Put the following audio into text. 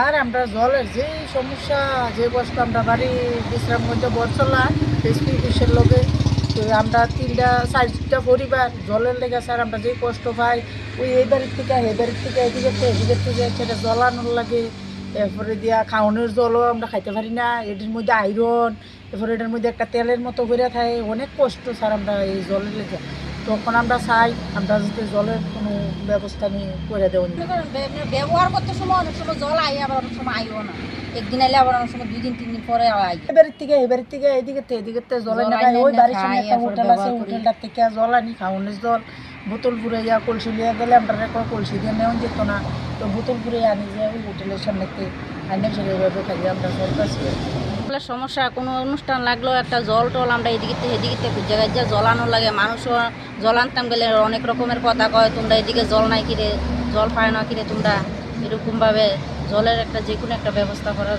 আর আমরা জলের যেই সমস্যা, যে কষ্ট আমরা বাড়ি বিশ্রাম করতে বরচলা এসপি অফিসের লগে, তো আমরা 3টা 4টা পরিবার জলের লেগে স্যার আমরা যেই কষ্ট পাই, ওই এই বাড়ির থেকে এই বাড়ির থেকে এদিকে থেকে সেটা জলানোর লাগে। এরপরে দিয়া খাওয়ানোর জলও আমরা খাইতে পারি না, এটির মধ্যে আয়রন, এরপরে এটার মধ্যে একটা তেলের মতো করে থাকে, অনেক কষ্ট স্যার আমরা এই জলের লেগে। তখন আমরা চাই আমরা যাতে জলের কোনো ব্যবস্থা নিয়ে করে দেওয়া। ব্যবহার করতে সময় অনেক সময় জল আই, আবার অনেক সময় আইও না। একদিন আইলে আবার অনেক সময় 2 দিন 3 দিন পরে আই। এবারের থেকে এদিকে জল আনি খাই। ওই বাড়ির সামনে একটা হোটেল আছে, হোটেলটার থেকে জল আনি খাওয়ানোর জল বোতল পুরে কলসি লিয়ে গেলে আমরা কলসি দিয়ে নেওয়া যেত না, তো বোতল পুরে আনি যে ওই হোটেলের সামনেতে আনি সেভাবে খাই আমরা জল পাচ্ছি। সমস্যা কোনো অনুষ্ঠান লাগলেও একটা জল টল আমরা এদিকে জায়গায় যা জলানো লাগে, মানুষও জল আনতাম গেলে অনেক রকমের কথা কয়, তোমরা এদিকে জল নাই কিরে, জল পায় না কিরে তোমরা, এরকমভাবে জলের একটা যে কোনো একটা ব্যবস্থা করার